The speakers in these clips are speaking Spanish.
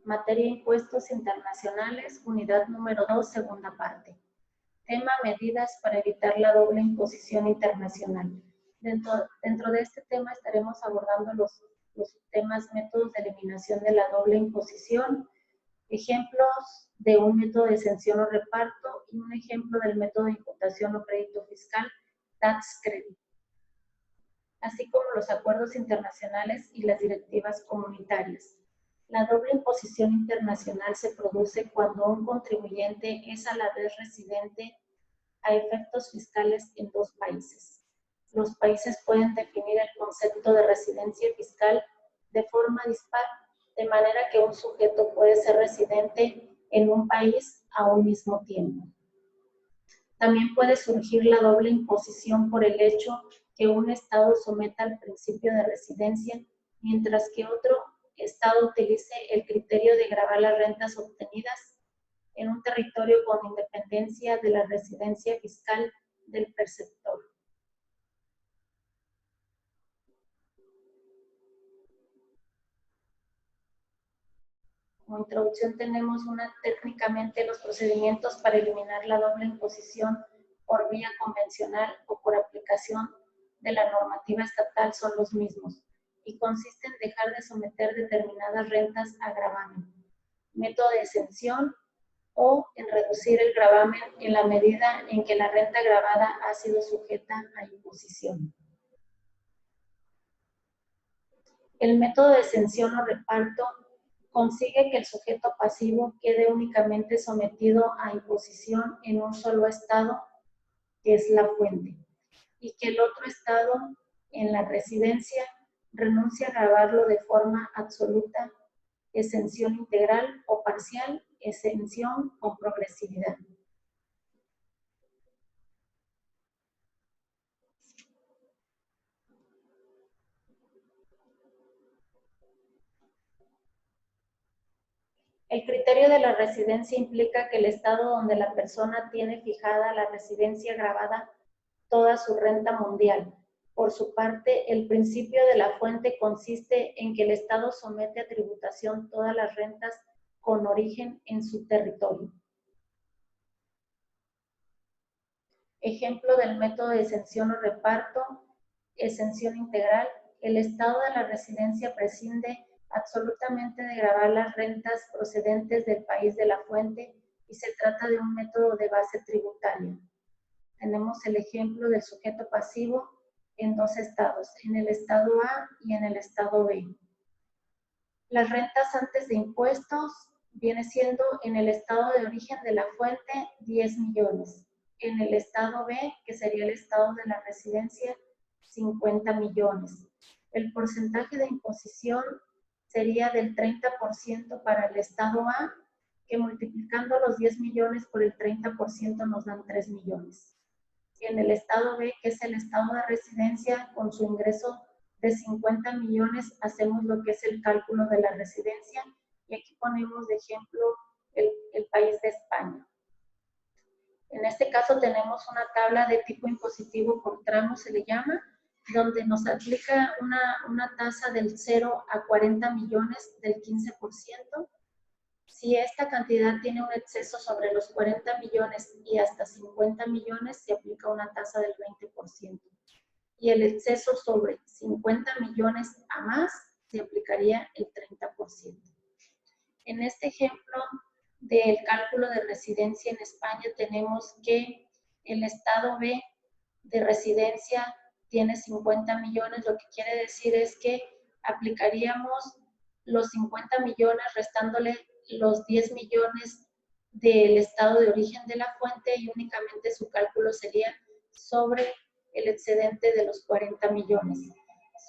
Materia Impuestos Internacionales, unidad número 2, segunda parte. Tema: medidas para evitar la doble imposición internacional. Dentro de este tema estaremos abordando los temas: métodos de eliminación de la doble imposición, ejemplos de un método de exención o reparto y un ejemplo del método de imputación o crédito fiscal, tax credit, así como los acuerdos internacionales y las directivas comunitarias. La doble imposición internacional se produce cuando un contribuyente es a la vez residente a efectos fiscales en dos países. Los países pueden definir el concepto de residencia fiscal de forma dispar, de manera que un sujeto puede ser residente en un país a un mismo tiempo. También puede surgir la doble imposición por el hecho que un Estado someta al principio de residencia, mientras que otro Estado utilice el criterio de gravar las rentas obtenidas en un territorio con independencia de la residencia fiscal del perceptor. Como introducción tenemos técnicamente los procedimientos para eliminar la doble imposición por vía convencional o por aplicación de la normativa estatal son los mismos y consiste en dejar de someter determinadas rentas a gravamen, método de exención, o en reducir el gravamen en la medida en que la renta gravada ha sido sujeta a imposición. El método de exención o reparto consigue que el sujeto pasivo quede únicamente sometido a imposición en un solo estado, que es la fuente, y que el otro estado, en la residencia, renuncie a gravarlo de forma absoluta, exención integral o parcial, exención con progresividad. El criterio de la residencia implica que el estado donde la persona tiene fijada la residencia gravada toda su renta mundial. Por su parte, el principio de la fuente consiste en que el estado somete a tributación todas las rentas con origen en su territorio. Ejemplo del método de exención o reparto: exención integral. El estado de la residencia prescinde absolutamente de gravar las rentas procedentes del país de la fuente y se trata de un método de base tributaria. Tenemos el ejemplo del sujeto pasivo en dos estados, en el estado A y en el estado B. Las rentas antes de impuestos viene siendo en el estado de origen de la fuente 10 millones. En el estado B, que sería el estado de la residencia, 50 millones. El porcentaje de imposición sería del 30% para el estado A, que multiplicando los 10 millones por el 30% nos dan 3 millones. En el estado B, que es el estado de residencia, con su ingreso de 50 millones, hacemos lo que es el cálculo de la residencia, y aquí ponemos de ejemplo el país de España. En este caso tenemos una tabla de tipo impositivo por tramo, se le llama, donde nos aplica una tasa del 0 a 40 millones del 15%. Si esta cantidad tiene un exceso sobre los 40 millones y hasta 50 millones, se aplica una tasa del 20%. Y el exceso sobre 50 millones a más, se aplicaría el 30%. En este ejemplo del cálculo de residencia en España, tenemos que el estado B de residencia tiene 50 millones, lo que quiere decir es que aplicaríamos los 50 millones restándole los 10 millones del estado de origen de la fuente, y únicamente su cálculo sería sobre el excedente de los 40 millones.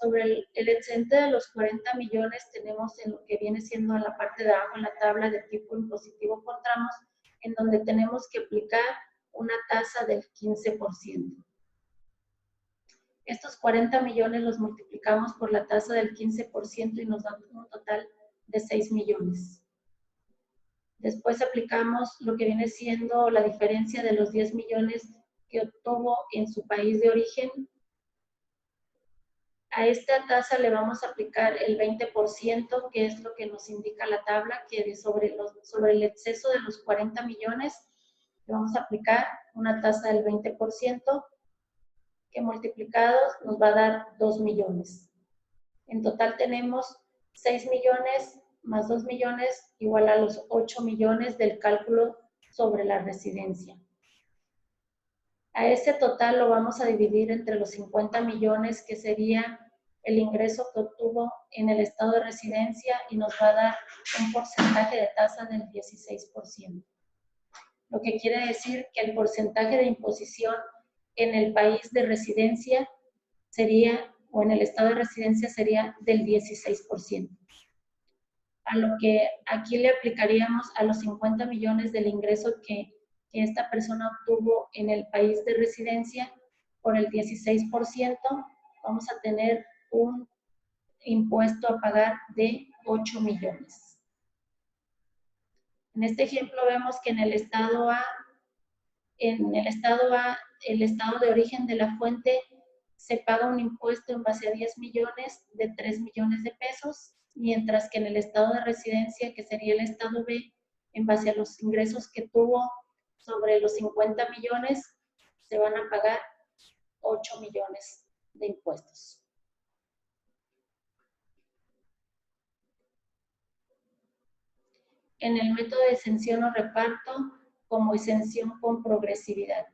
Sobre el excedente de los 40 millones tenemos en lo que viene siendo en la parte de abajo en la tabla de tipo impositivo por tramos, en donde tenemos que aplicar una tasa del 15%. Estos 40 millones los multiplicamos por la tasa del 15% y nos da un total de 6 millones. Después aplicamos lo que viene siendo la diferencia de los 10 millones que obtuvo en su país de origen A esta tasa le vamos a aplicar el 20%, que es lo que nos indica la tabla, que sobre el exceso de los 40 millones le vamos a aplicar una tasa del 20%, que multiplicados nos va a dar 2 millones. En total tenemos 6 millones más 2 millones igual a los 8 millones del cálculo sobre la residencia. A ese total lo vamos a dividir entre los 50 millones, que sería el ingreso que obtuvo en el estado de residencia, y nos va a dar un porcentaje de tasa del 16%. Lo que quiere decir que el porcentaje de imposición en el país de residencia sería, o en el estado de residencia sería del 16%. A lo que aquí le aplicaríamos a los 50 millones del ingreso que esta persona obtuvo en el país de residencia, por el 16%, vamos a tener un impuesto a pagar de 8 millones. En este ejemplo vemos que en el estado A, el estado de origen de la fuente, se paga un impuesto en base a 10 millones de 3 millones de pesos, mientras que en el estado de residencia, que sería el estado B, en base a los ingresos que tuvo sobre los 50 millones, se van a pagar 8 millones de impuestos. En el método de exención o reparto, como exención con progresividad.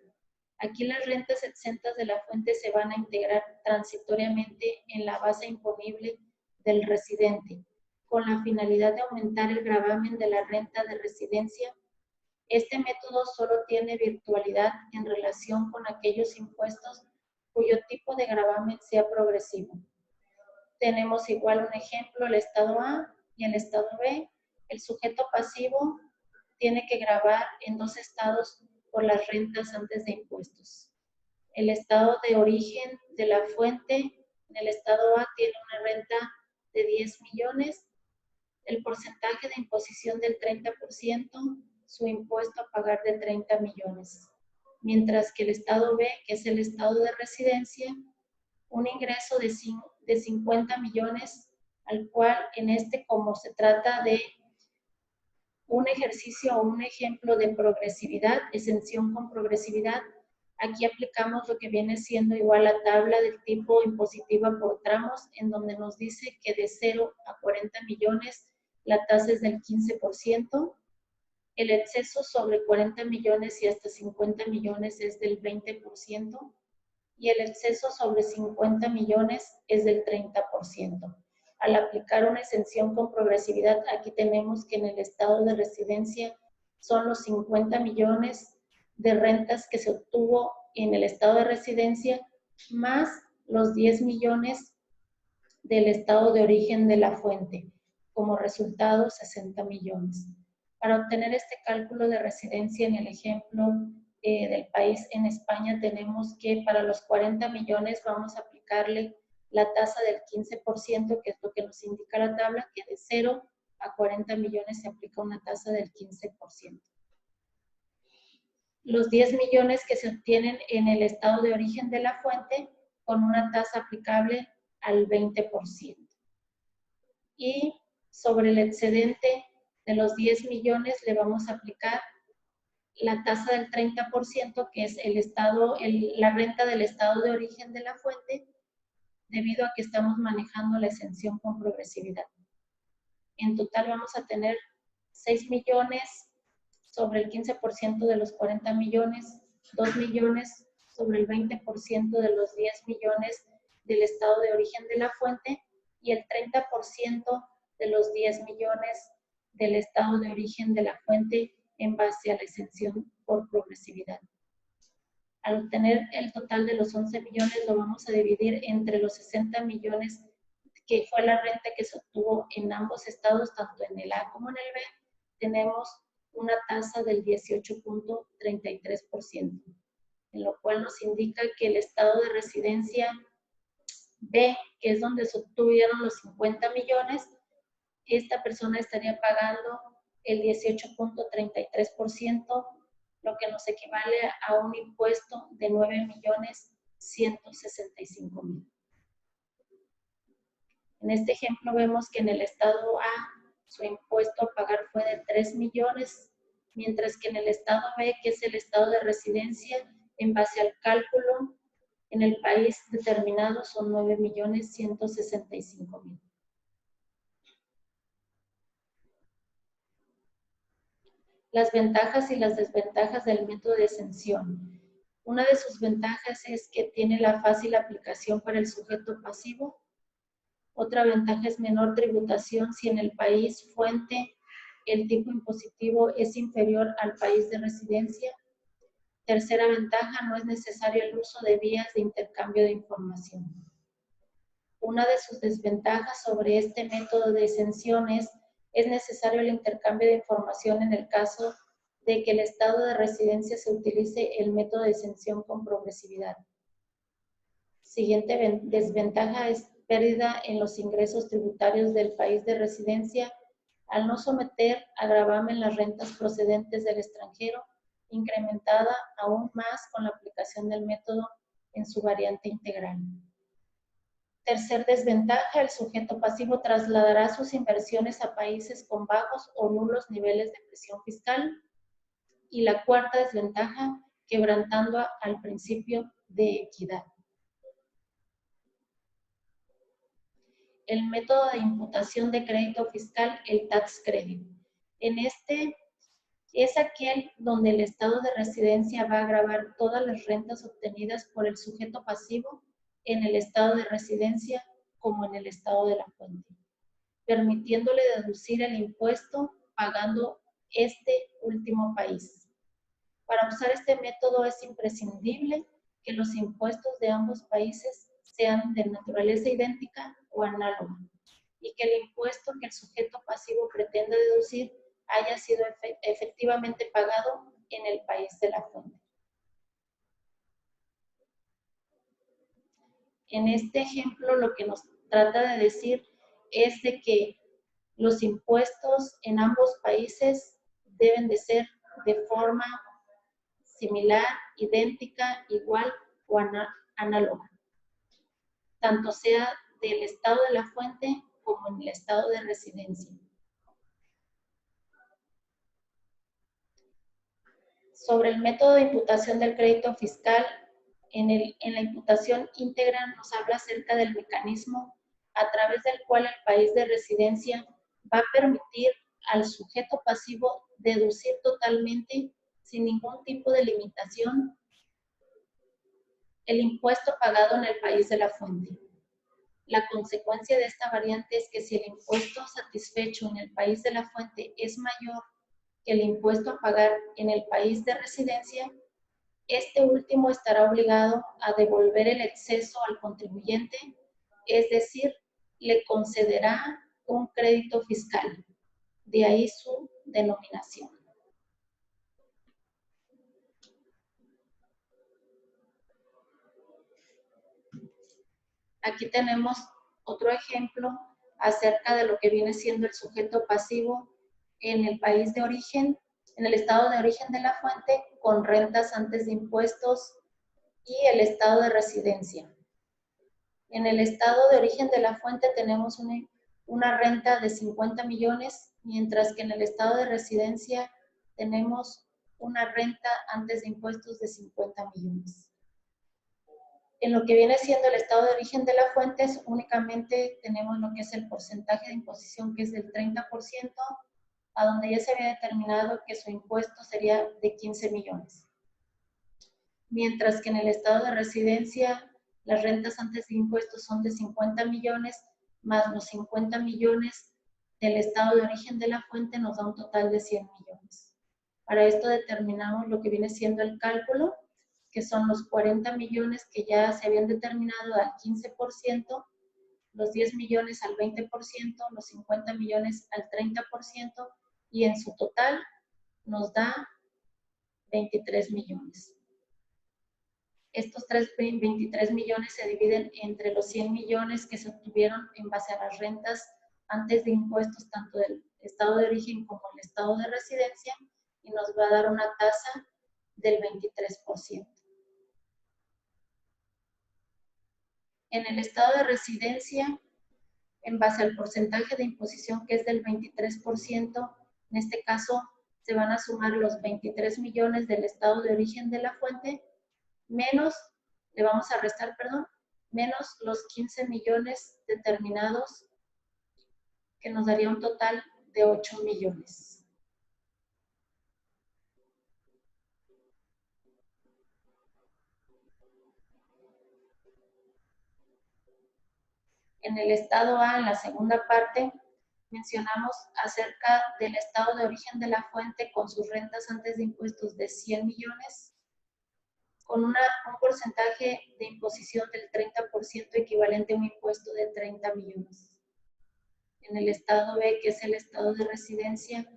Aquí las rentas exentas de la fuente se van a integrar transitoriamente en la base imponible del residente, con la finalidad de aumentar el gravamen de la renta de residencia. Este método solo tiene virtualidad en relación con aquellos impuestos cuyo tipo de gravamen sea progresivo. Tenemos igual un ejemplo, el estado A y el estado B. El sujeto pasivo tiene que gravar en 2 estados por las rentas antes de impuestos. El estado de origen de la fuente, en el estado A, tiene una renta de 10 millones, el porcentaje de imposición del 30%, su impuesto a pagar de 30 millones. Mientras que el estado B, que es el estado de residencia, un ingreso de 50 millones, al cual en este, como se trata de un ejercicio o un ejemplo de progresividad, exención con progresividad, aquí aplicamos lo que viene siendo igual la tabla del tipo impositiva por tramos, en donde nos dice que de 0 a 40 millones la tasa es del 15%, el exceso sobre 40 millones y hasta 50 millones es del 20%, y el exceso sobre 50 millones es del 30%. Al aplicar una exención con progresividad, aquí tenemos que en el estado de residencia son los 50 millones de rentas que se obtuvo en el estado de residencia, más los 10 millones del estado de origen de la fuente. Como resultado, 60 millones. Para obtener este cálculo de residencia en el ejemplo del país en España, tenemos que para los 40 millones vamos a aplicarle la tasa del 15%, que es lo que nos indica la tabla, que de 0 a 40 millones se aplica una tasa del 15%. Los 10 millones que se obtienen en el estado de origen de la fuente, con una tasa aplicable al 20%. Y sobre el excedente de los 10 millones le vamos a aplicar la tasa del 30%, que es la renta del estado de origen de la fuente, debido a que estamos manejando la exención con progresividad. En total vamos a tener 6 millones sobre el 15% de los 40 millones, 2 millones sobre el 20% de los 10 millones del estado de origen de la fuente, y el 30% de los 10 millones del estado de origen de la fuente en base a la exención por progresividad. Al obtener el total de los 11 millones, lo vamos a dividir entre los 60 millones, que fue la renta que se obtuvo en ambos estados, tanto en el A como en el B. Tenemos una tasa del 18.33%, en lo cual nos indica que el estado de residencia B, que es donde se obtuvieron los 50 millones, esta persona estaría pagando el 18.33%, lo que nos equivale a un impuesto de 9.165.000. En este ejemplo vemos que en el estado A su impuesto a pagar fue de 3 millones, mientras que en el estado B, que es el estado de residencia, en base al cálculo en el país determinado son 9.165.000. Las ventajas y las desventajas del método de exención. Una de sus ventajas es que tiene la fácil aplicación para el sujeto pasivo. Otra ventaja es menor tributación si en el país fuente el tipo impositivo es inferior al país de residencia. Tercera ventaja, no es necesario el uso de vías de intercambio de información. Una de sus desventajas sobre este método de exención es necesario el intercambio de información en el caso de que el estado de residencia se utilice el método de exención con progresividad. Siguiente desventaja es pérdida en los ingresos tributarios del país de residencia al no someter a gravamen las rentas procedentes del extranjero, incrementada aún más con la aplicación del método en su variante integral. Tercer desventaja, el sujeto pasivo trasladará sus inversiones a países con bajos o nulos niveles de presión fiscal. Y la cuarta desventaja, quebrantando al principio de equidad. El método de imputación de crédito fiscal, el tax credit. En este es aquel donde el estado de residencia va a gravar todas las rentas obtenidas por el sujeto pasivo en el estado de residencia como en el estado de la fuente, permitiéndole deducir el impuesto pagando este último país. Para usar este método es imprescindible que los impuestos de ambos países sean de naturaleza idéntica o análoga y que el impuesto que el sujeto pasivo pretende deducir haya sido efectivamente pagado en el país de la fuente. En este ejemplo lo que nos trata de decir es de que los impuestos en ambos países deben de ser de forma similar, idéntica, igual o análoga, tanto sea del estado de la fuente como en el estado de residencia. Sobre el método de imputación del crédito fiscal, en la imputación íntegra nos habla acerca del mecanismo a través del cual el país de residencia va a permitir al sujeto pasivo deducir totalmente, sin ningún tipo de limitación, el impuesto pagado en el país de la fuente. La consecuencia de esta variante es que si el impuesto satisfecho en el país de la fuente es mayor que el impuesto a pagar en el país de residencia, este último estará obligado a devolver el exceso al contribuyente, es decir, le concederá un crédito fiscal. De ahí su denominación. Aquí tenemos otro ejemplo acerca de lo que viene siendo el sujeto pasivo en el país de origen, en el estado de origen de la fuente, con rentas antes de impuestos y el estado de residencia. En el estado de origen de la fuente tenemos una renta de 50 millones, mientras que en el estado de residencia tenemos una renta antes de impuestos de 50 millones. En lo que viene siendo el estado de origen de la fuente, únicamente tenemos lo que es el porcentaje de imposición, que es del 30%, a donde ya se había determinado que su impuesto sería de 15 millones. Mientras que en el estado de residencia, las rentas antes de impuestos son de 50 millones, más los 50 millones del estado de origen de la fuente nos da un total de 100 millones. Para esto determinamos lo que viene siendo el cálculo, que son los 40 millones que ya se habían determinado al 15%, los 10 millones al 20%, los 50 millones al 30%, y en su total nos da 23 millones. Estos 23 millones se dividen entre los 100 millones que se obtuvieron en base a las rentas antes de impuestos, tanto del estado de origen como el estado de residencia, y nos va a dar una tasa del 23%. En el estado de residencia en base al porcentaje de imposición que es del 23%, en este caso se van a sumar los 23 millones del estado de origen de la fuente, menos, le vamos a restar, perdón, menos los 15 millones determinados, que nos daría un total de 8 millones. En el estado A, en la segunda parte, mencionamos acerca del estado de origen de la fuente con sus rentas antes de impuestos de 100 millones, con un porcentaje de imposición del 30% equivalente a un impuesto de 30 millones. En el estado B, que es el estado de residencia,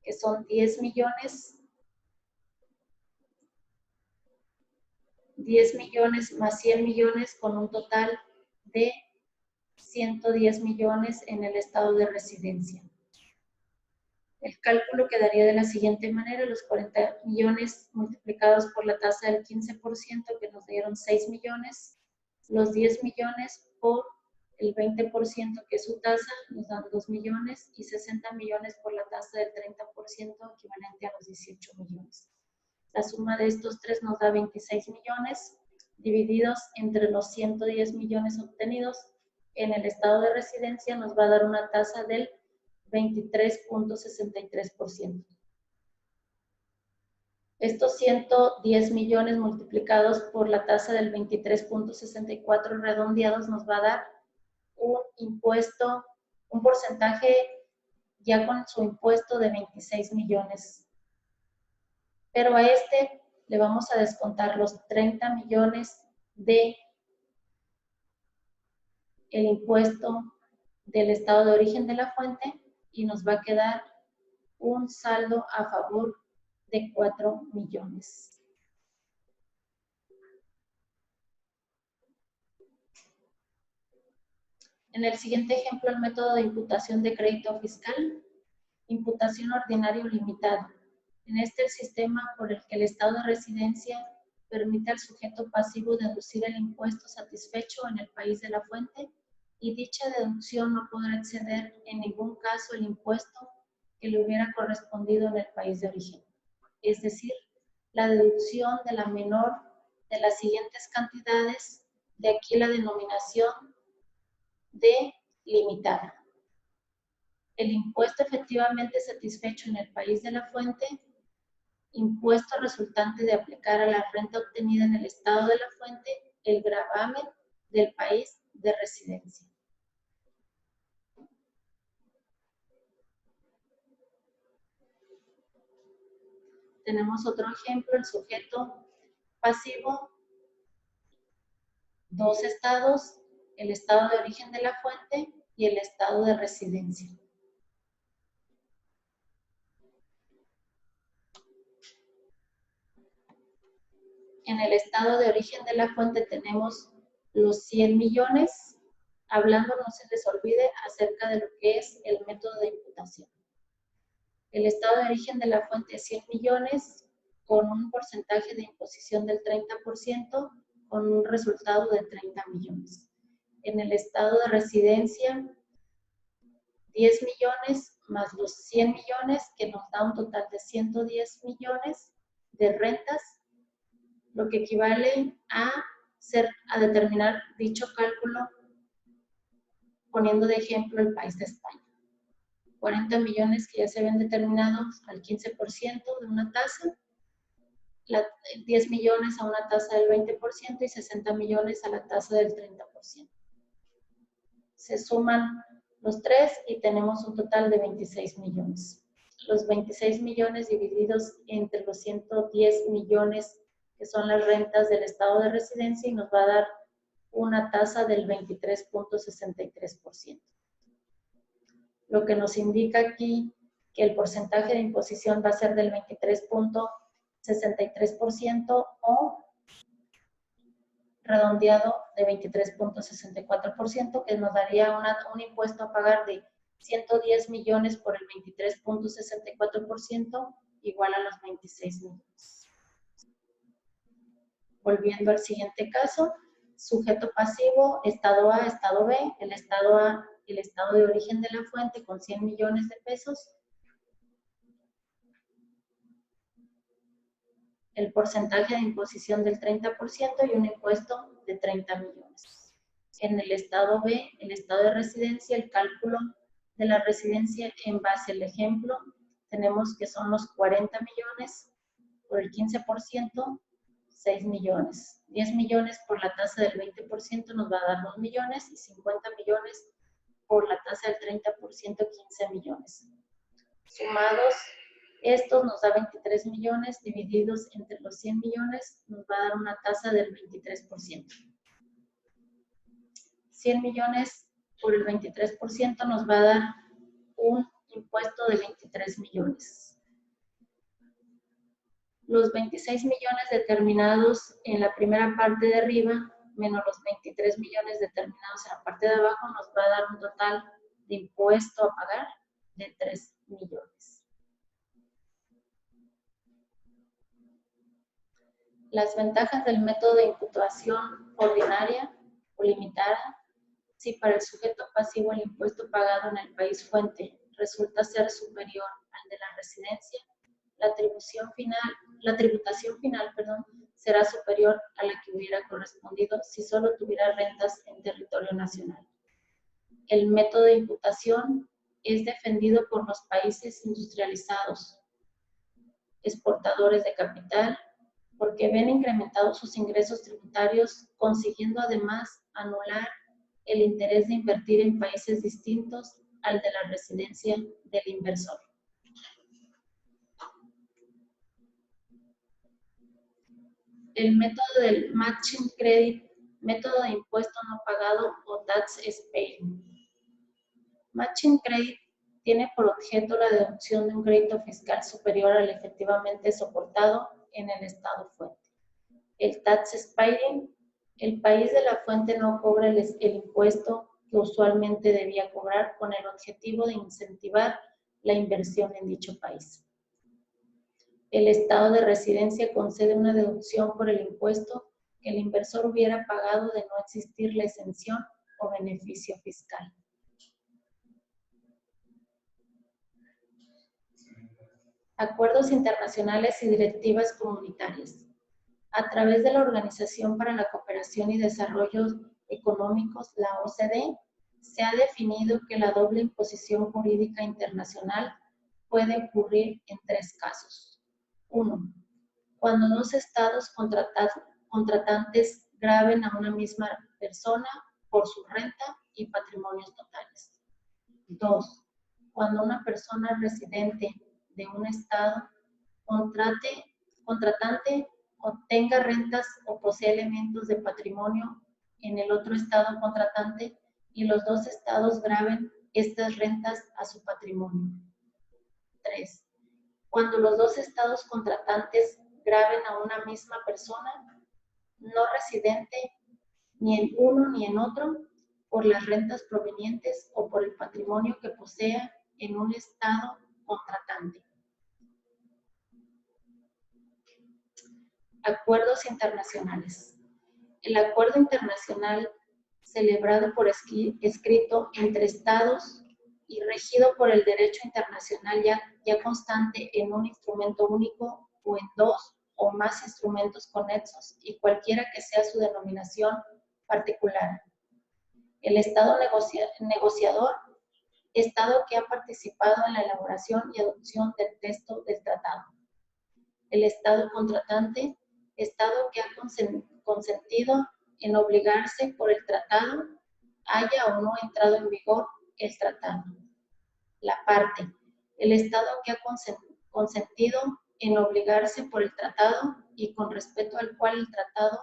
que son 10 millones, 10 millones más 100 millones con un total de 110 millones en el estado de residencia. El cálculo quedaría de la siguiente manera: los 40 millones multiplicados por la tasa del 15%, que nos dieron 6 millones, los 10 millones por el 20%, que es su tasa, nos dan 2 millones, y 60 millones por la tasa del 30%, equivalente a los 18 millones. La suma de estos tres nos da 26 millones, divididos entre los 110 millones obtenidos en el estado de residencia, nos va a dar una tasa del 23.63%. Estos 110 millones multiplicados por la tasa del 23.64 redondeados nos va a dar un impuesto, un porcentaje ya con su impuesto de 26 millones. Pero a este le vamos a descontar los 30 millones de el impuesto del estado de origen de la fuente y nos va a quedar un saldo a favor de 4 millones. En el siguiente ejemplo, el método de imputación de crédito fiscal, imputación ordinaria limitada. En este, el sistema por el que el estado de residencia permite al sujeto pasivo deducir el impuesto satisfecho en el país de la fuente, y dicha deducción no podrá exceder en ningún caso el impuesto que le hubiera correspondido en el país de origen. Es decir, la deducción de la menor de las siguientes cantidades, de aquí la denominación de limitada. El impuesto efectivamente satisfecho en el país de la fuente, impuesto resultante de aplicar a la renta obtenida en el estado de la fuente, el gravamen del país de residencia. Tenemos otro ejemplo: el sujeto pasivo, dos estados, el estado de origen de la fuente y el estado de residencia. En el estado de origen de la fuente tenemos los 100 millones. Hablando, no se les olvide acerca de lo que es el método de imputación. El estado de origen de la fuente es 100 millones con un porcentaje de imposición del 30%, con un resultado de 30 millones. En el estado de residencia, 10 millones más los 100 millones, que nos da un total de 110 millones de rentas, lo que equivale a determinar dicho cálculo poniendo de ejemplo el país de España. 40 millones que ya se ven determinados al 15% de una tasa, 10 millones a una tasa del 20% y 60 millones a la tasa del 30%. Se suman los tres y tenemos un total de 26 millones. Los 26 millones divididos entre los 110 millones que son las rentas del estado de residencia, y nos va a dar una tasa del 23.63%. Lo que nos indica aquí que el porcentaje de imposición va a ser del 23.63% o redondeado de 23.64%, que nos daría un impuesto a pagar de 110 millones por el 23.64%, igual a los 26 millones. Volviendo al siguiente caso, sujeto pasivo, estado A, estado B. El estado A el estado de origen de la fuente con 100 millones de pesos, el porcentaje de imposición del 30% y un impuesto de 30 millones. En el estado B, el estado de residencia, el cálculo de la residencia en base al ejemplo, tenemos que son los 40 millones por el 15%, 6 millones. 10 millones por la tasa del 20% nos va a dar 2 millones y 50 millones por la tasa del 30%, 15 millones. Sumados, estos nos da 23 millones, divididos entre los 100 millones, nos va a dar una tasa del 23%. 100 millones por el 23% nos va a dar un impuesto de 23 millones. Los 26 millones determinados en la primera parte de arriba, menos los 23 millones determinados en la parte de abajo, nos va a dar un total de impuesto a pagar de 3 millones. Las ventajas del método de imputación ordinaria o limitada: si para el sujeto pasivo el impuesto pagado en el país fuente resulta ser superior al de la residencia, la tributación final, será superior a la que hubiera correspondido si solo tuviera rentas en territorio nacional. El método de imputación es defendido por los países industrializados, exportadores de capital, porque ven incrementados sus ingresos tributarios, consiguiendo además anular el interés de invertir en países distintos al de la residencia del inversor. El método del matching credit, método de impuesto no pagado o tax sparing. Matching credit tiene por objeto la deducción de un crédito fiscal superior al efectivamente soportado en el estado fuente. El tax sparing, el país de la fuente no cobra el impuesto que usualmente debía cobrar con el objetivo de incentivar la inversión en dicho país. El estado de residencia concede una deducción por el impuesto que el inversor hubiera pagado de no existir la exención o beneficio fiscal. Acuerdos internacionales y directivas comunitarias. A través de la Organización para la Cooperación y Desarrollo Económicos, la OCDE, se ha definido que la doble imposición jurídica internacional puede ocurrir en 3 casos. 1. Cuando 2 estados contratantes graven a una misma persona por su renta y patrimonios totales. 2. Cuando una persona residente de un estado contratante obtenga rentas o posee elementos de patrimonio en el otro estado contratante y los 2 estados graven estas rentas a su patrimonio. 3. Cuando los 2 estados contratantes graven a una misma persona no residente ni en uno ni en otro por las rentas provenientes o por el patrimonio que posea en un estado contratante. Acuerdos internacionales. El acuerdo internacional celebrado por escrito entre estados y regido por el derecho internacional ya constante en un instrumento único o en 2 o más instrumentos conexos y cualquiera que sea su denominación particular. El estado negociador, estado que ha participado en la elaboración y adopción del texto del tratado. El estado contratante, estado que ha consentido en obligarse por el tratado, haya o no entrado en vigor el tratado. La parte, el estado que ha consentido en obligarse por el tratado y con respecto al cual el tratado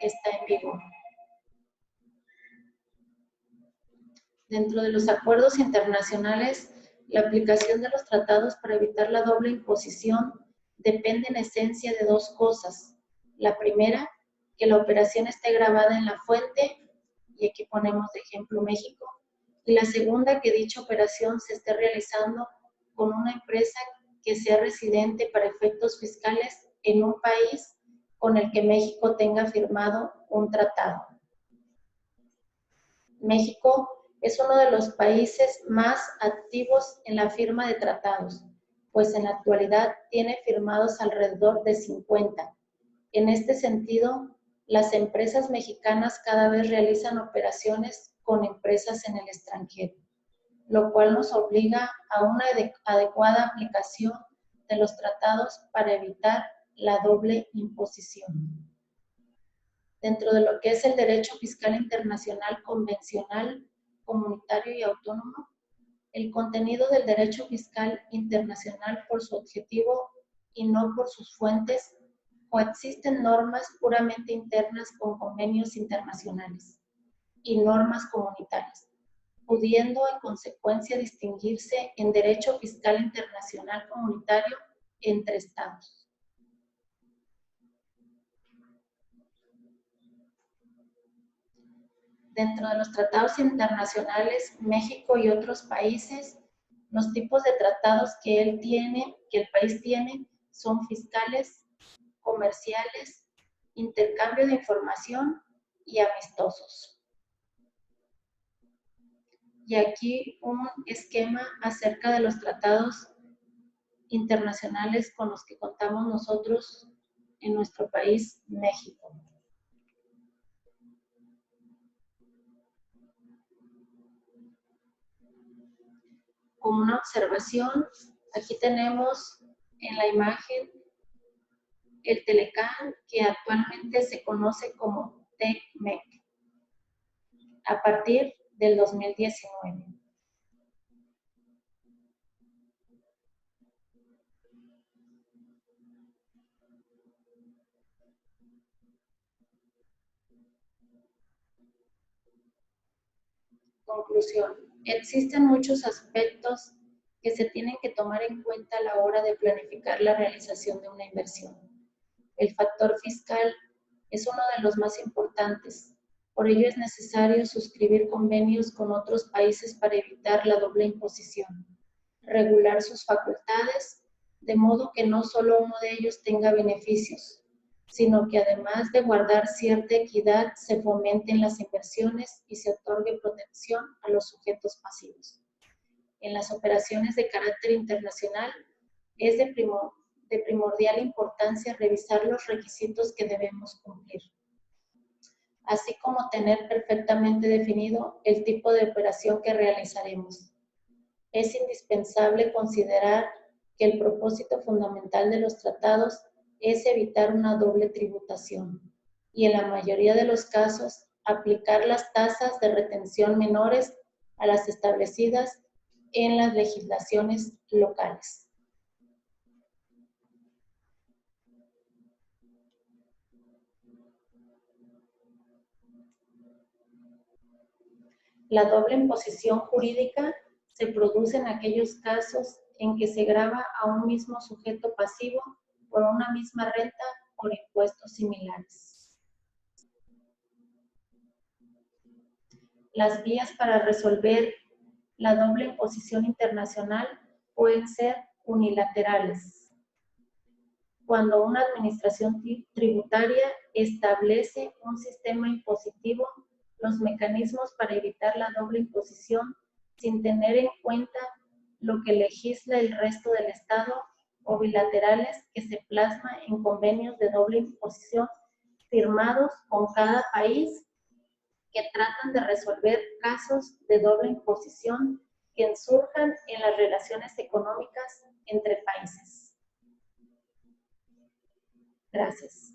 está en vigor. Dentro de los acuerdos internacionales, la aplicación de los tratados para evitar la doble imposición depende en esencia de 2 cosas. La primera, que la operación esté grabada en la fuente, y aquí ponemos de ejemplo México, y la segunda, que dicha operación se esté realizando con una empresa que sea residente para efectos fiscales en un país con el que México tenga firmado un tratado. México Es uno de los países más activos en la firma de tratados, pues en la actualidad tiene firmados alrededor de 50. En este sentido, las empresas mexicanas cada vez realizan operaciones con empresas en el extranjero, lo cual nos obliga a una adecuada aplicación de los tratados para evitar la doble imposición. Dentro de lo que es el derecho fiscal internacional convencional, comunitario y autónomo, el contenido del derecho fiscal internacional por su objetivo y no por sus fuentes, coexisten normas puramente internas con convenios internacionales y normas comunitarias, pudiendo en consecuencia distinguirse en derecho fiscal internacional comunitario entre estados. Dentro de los tratados internacionales, México y otros países, los tipos de tratados que el país tiene, son fiscales, comerciales, intercambio de información y amistosos. Y aquí un esquema acerca de los tratados internacionales con los que contamos nosotros en nuestro país, México. Como una observación, aquí tenemos en la imagen el Telecán, que actualmente se conoce como TECMEC, a partir del 2019. Conclusión. Existen muchos aspectos que se tienen que tomar en cuenta a la hora de planificar la realización de una inversión. El factor fiscal es uno de los más importantes. Por ello es necesario suscribir convenios con otros países para evitar la doble imposición, regular sus facultades, de modo que no solo uno de ellos tenga beneficios, sino que además de guardar cierta equidad, se fomenten las inversiones y se otorgue protección a los sujetos pasivos. En las operaciones de carácter internacional, es de primordial importancia revisar los requisitos que debemos cumplir, así como tener perfectamente definido el tipo de operación que realizaremos. Es indispensable considerar que el propósito fundamental de los tratados es evitar una doble tributación y en la mayoría de los casos aplicar las tasas de retención menores a las establecidas en las legislaciones locales. La doble imposición jurídica se produce en aquellos casos en que se grava a un mismo sujeto pasivo por una misma renta por impuestos similares. Las vías para resolver la doble imposición internacional pueden ser unilaterales. Cuando una administración tributaria establece un sistema impositivo, los mecanismos para evitar la doble imposición sin tener en cuenta lo que legisla el resto del Estado, o bilaterales que se plasma en convenios de doble imposición firmados con cada país, que tratan de resolver casos de doble imposición que surjan en las relaciones económicas entre países. Gracias.